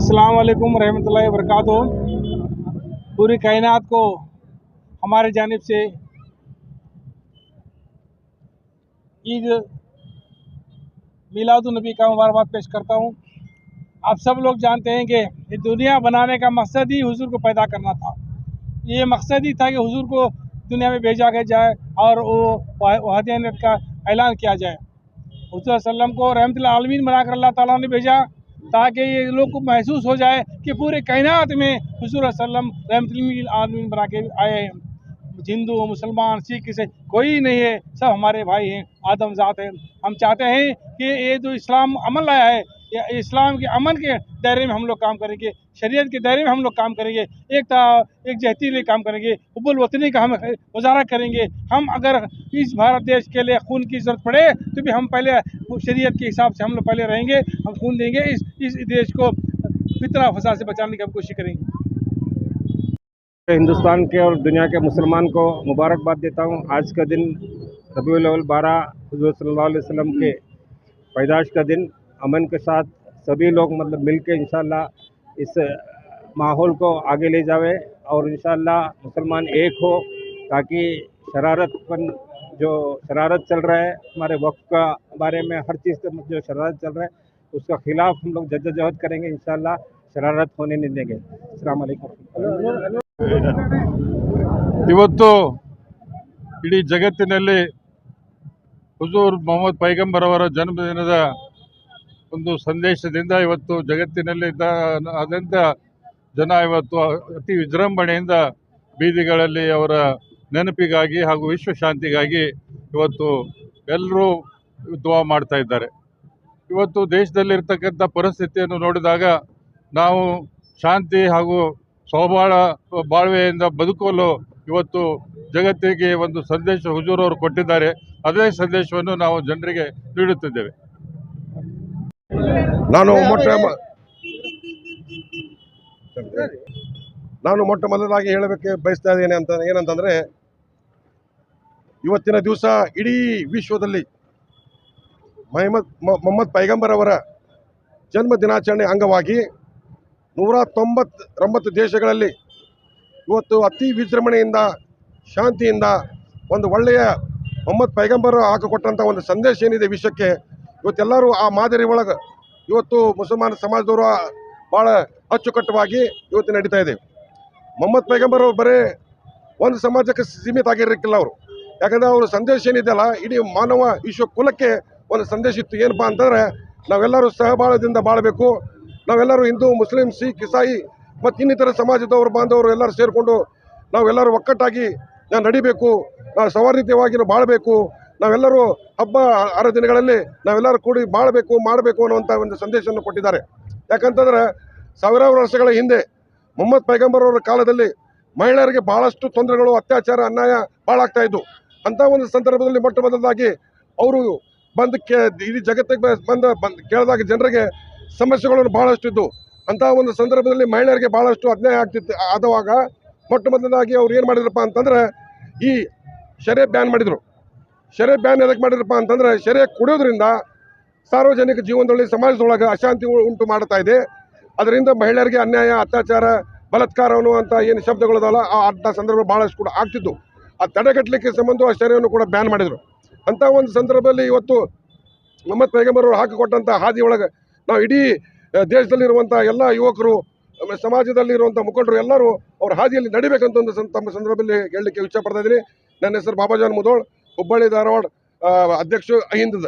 अस्सलाम वालेकुम रहमतुल्लाहि व बरकातुहू। पूरी कायनात को हमारे जानिब से ईद मिलादुन्नबी का मुबारकबाद पेश करता हूँ। आप सब लोग जानते हैं कि ये दुनिया बनाने का मकसद ही हुजूर को पैदा करना था। ये मकसद ही था कि हुजूर को दुनिया में भेजा के जाए और वो वहदानियत का ऐलान किया जाए। हुजूर सल्लम को रहमतुल आलमीन बनाकर अल्लाह ताला ने भेजा ताकि ये लोग को महसूस हो जाए कि पूरे कायनात में हुजूर सल्लम रहमतुल आलमीन बना के आए हैं। हिंदू मुसलमान सिख से कोई नहीं है, सब हमारे भाई हैं, आदम ज़ात है। हम चाहते हैं कि ये जो इस्लाम अमन लाया है, या इस्लाम के अमन के दायरे में हम लोग काम करेंगे, शरीयत के दायरे में हम लोग काम करेंगे, एक जहती लिए काम करेंगे, हुब्बुल वतनी का हम मुजाहरा करेंगे। हम अगर इस भारत देश के लिए खून की ज़रूरत पड़े तो भी हम पहले शरीयत के हिसाब से हम लोग पहले रहेंगे, हम खून देंगे, इस देश को फितना फसाद से बचाने की हम कोशिश करेंगे। हिंदुस्तान के और दुनिया के मुसलमान को मुबारकबाद देता हूँ। आज का दिन रबीउल अव्वल 12 हुज़ूर सल्लल्लाहु अलैहि वसल्लम के पैदाइश का दिन, अमन के साथ सभी लोग मिल के इंशाअल्लाह इस माहौल को आगे ले जावे और इंशाअल्लाह मुसलमान एक हो, ताकि जो शरारत चल रहा है हमारे वक्त का बारे में, हर चीज़ का जो शरारत चल रहा है उसका खिलाफ हम लोग जद्दोजहद करेंगे। इंशाअल्लाह शरारत होने नहीं देंगे। अस्सलाम वालेकुम। ಇವತ್ತು ಇಡೀ ಜಗತ್ತಿನಲ್ಲಿ ಹುಜೂರ್ ಮೊಹಮ್ಮದ್ ಪೈಗಂಬರ್ ಅವರ ಜನ್ಮದಿನದ ಒಂದು ಸಂದೇಶದಿಂದ ಇವತ್ತು ಜಗತ್ತಿನಲ್ಲಿ ಆದ್ಯಂತ ಜನ ಇವತ್ತು ಅತಿ ವಿಜೃಂಭಣೆಯಿಂದ ಬೀದಿಗಳಲ್ಲಿ ಅವರ ನೆನಪಿಗಾಗಿ ಹಾಗೂ ವಿಶ್ವಶಾಂತಿಗಾಗಿ ಇವತ್ತು ಎಲ್ಲರೂ ದುವಾ ಮಾಡ್ತಾ ಇದ್ದಾರೆ। ಇವತ್ತು ದೇಶದಲ್ಲಿರ್ತಕ್ಕಂಥ ಪರಿಸ್ಥಿತಿಯನ್ನು ನೋಡಿದಾಗ ನಾವು ಶಾಂತಿ ಹಾಗೂ ಬಾಳ್ವೆಯಿಂದ ಬದುಕಲು ಇವತ್ತು ಜಗತ್ತಿಗೆ ಒಂದು ಸಂದೇಶ ಹುಜೂರ್ ಅವರು ಕೊಟ್ಟಿದ್ದಾರೆ। ಅದೇ ಸಂದೇಶವನ್ನು ನಾವು ಜನರಿಗೆ ನೀಡುತ್ತಿದ್ದೇವೆ। ನಾನು ಮೊಟ್ಟ ಮೊದಲಾಗಿ ಹೇಳಬೇಕು ಬಯಸ್ತಾ ಇದ್ದೇನೆ ಏನಂತಂದರೆ, ಇವತ್ತಿನ ದಿವಸ ಇಡೀ ವಿಶ್ವದಲ್ಲಿ ಮೊಹಮ್ಮದ್ ಪೈಗಂಬರ್ ಅವರ ಜನ್ಮ ದಿನಾಚರಣೆ ಅಂಗವಾಗಿ 199 ದೇಶಗಳಲ್ಲಿ ಇವತ್ತು ಅತಿ ವಿಜೃಂಭಣೆಯಿಂದ ಶಾಂತಿಯಿಂದ ಒಂದು ಒಳ್ಳೆಯ ಮೊಹಮ್ಮದ್ ಪೈಗಂಬರ್ ಹಾಕಿಕೊಟ್ಟಂಥ ಒಂದು ಸಂದೇಶ ಏನಿದೆ ವಿಶ್ವಕ್ಕೆ, ಇವತ್ತೆಲ್ಲರೂ ಆ ಮಾದರಿ ಒಳಗೆ ಇವತ್ತು ಮುಸಲ್ಮಾನ ಸಮಾಜದವರು ಭಾಳ ಅಚ್ಚುಕಟ್ಟುವಾಗಿ ಇವತ್ತು ನಡೀತಾ ಇದೆ। ಮೊಹಮ್ಮದ್ ಪೈಗಂಬರ್ ಅವರು ಬರೀ ಒಂದು ಸಮಾಜಕ್ಕೆ ಸೀಮಿತ ಆಗಿರಲಿಕ್ಕಿಲ್ಲ ಅವರು, ಯಾಕಂದರೆ ಅವರ ಸಂದೇಶ ಏನಿದೆಯಲ್ಲ ಇಡೀ ಮಾನವ ವಿಶ್ವ ಕುಲಕ್ಕೆ ಒಂದು ಸಂದೇಶ ಇತ್ತು। ಏನಪ್ಪ ಅಂತಂದರೆ, ನಾವೆಲ್ಲರೂ ಸಹಬಾಳ್ವೆಯಿಂದ ಬಾಳಬೇಕು, ನಾವೆಲ್ಲರೂ ಹಿಂದೂ ಮುಸ್ಲಿಂ ಸಿಖ್ ಇಸಾಯಿ ಮತ್ತು ಇನ್ನಿತರ ಸಮಾಜದವರು ಬಾಂಧವರು ಎಲ್ಲರೂ ಸೇರಿಕೊಂಡು ನಾವೆಲ್ಲರೂ ಒಕ್ಕಟ್ಟಾಗಿ ನಡಿಬೇಕು, ನಾವು ಸೌಹಾರ್ದಯುತವಾಗಿ ಬಾಳಬೇಕು, ನಾವೆಲ್ಲರೂ ಹಬ್ಬ ಹರಿದಿನಗಳಲ್ಲಿ ನಾವೆಲ್ಲರೂ ಕೂಡಿ ಬಾಳಬೇಕು ಮಾಡಬೇಕು ಅನ್ನುವಂಥ ಒಂದು ಸಂದೇಶವನ್ನು ಕೊಟ್ಟಿದ್ದಾರೆ। ಯಾಕಂತಂದರೆ ಸಾವಿರಾರು ವರ್ಷಗಳ ಹಿಂದೆ ಮೊಹಮ್ಮದ್ ಪೈಗಂಬರ್ ಅವರ ಕಾಲದಲ್ಲಿ ಮಹಿಳೆಯರಿಗೆ ಭಾಳಷ್ಟು ತೊಂದರೆಗಳು, ಅತ್ಯಾಚಾರ, ಅನ್ಯಾಯ ಭಾಳ ಆಗ್ತಾ ಇದ್ದು। ಅಂಥ ಒಂದು ಸಂದರ್ಭದಲ್ಲಿ ಮೊಟ್ಟ ಮೊದಲಾಗಿ ಅವರು ಇಡೀ ಜಗತ್ತಿಗೆ ಬಂದು ಕೇಳಿದಾಗ ಜನರಿಗೆ ಸಮಸ್ಯೆಗಳನ್ನು ಭಾಳಷ್ಟು ಇದ್ದು, ಅಂಥ ಒಂದು ಸಂದರ್ಭದಲ್ಲಿ ಮಹಿಳೆಯರಿಗೆ ಭಾಳಷ್ಟು ಅನ್ಯಾಯ ಆದವಾಗ ಮೊಟ್ಟ ಮೊದಲಾಗಿ ಅವ್ರು ಏನು ಮಾಡಿದ್ರಪ್ಪ ಅಂತಂದರೆ ಈ ಶರೀಯ ಬ್ಯಾನ್ ಮಾಡಿದರು। ಶರೀಯ ಬ್ಯಾನ್ ಎದಕ್ಕೆ ಮಾಡಿದ್ರಪ್ಪ ಅಂತಂದರೆ, ಶರೀಯ ಕುಡಿಯೋದ್ರಿಂದ ಸಾರ್ವಜನಿಕ ಜೀವನದಲ್ಲಿ ಸಮಾಜದೊಳಗೆ ಅಶಾಂತಿ ಉಂಟು ಮಾಡ್ತಾ ಇದೆ, ಅದರಿಂದ ಮಹಿಳೆಯರಿಗೆ ಅನ್ಯಾಯ, ಅತ್ಯಾಚಾರ, ಬಲಾತ್ಕಾರ ಅನ್ನುವಂಥ ಏನು ಶಬ್ದಗಳದಲ್ಲ ಆ ಅಂಥ ಸಂದರ್ಭ ಭಾಳಷ್ಟು ಕೂಡ ಆಗ್ತಿತ್ತು। ಆ ತಡೆಗಟ್ಟಲಿಕ್ಕೆ ಸಂಬಂಧ ಆ ಶರೀಯವನ್ನು ಕೂಡ ಬ್ಯಾನ್ ಮಾಡಿದರು। ಅಂಥ ಒಂದು ಸಂದರ್ಭದಲ್ಲಿ ಇವತ್ತು ಮೊಹಮ್ಮದ್ ಪೈಗಂಬರ್ ಅವರು ಹಾಕಿಕೊಟ್ಟಂಥ ಹಾದಿಯೊಳಗೆ ನಾವು ಇಡೀ ದೇಶದಲ್ಲಿರುವಂಥ ಎಲ್ಲ ಯುವಕರು, ಸಮಾಜದಲ್ಲಿರುವಂಥ ಮುಖಂಡರು ಎಲ್ಲರೂ ಅವ್ರ ಹಾದಿಯಲ್ಲಿ ನಡಿಬೇಕಂತ ಒಂದು ತಮ್ಮ ಸಂದರ್ಭದಲ್ಲಿ ಹೇಳಲಿಕ್ಕೆ ಇಚ್ಛೆ ಪಡ್ತಾ ಇದ್ದೀನಿ। ನನ್ನ ಹೆಸರು ಬಾಬಾಜಾನ್ ಮುದೋಳ್, ಹುಬ್ಬಳ್ಳಿ ಧಾರವಾಡ ಅಧ್ಯಕ್ಷ ಅಹಿಂದದ।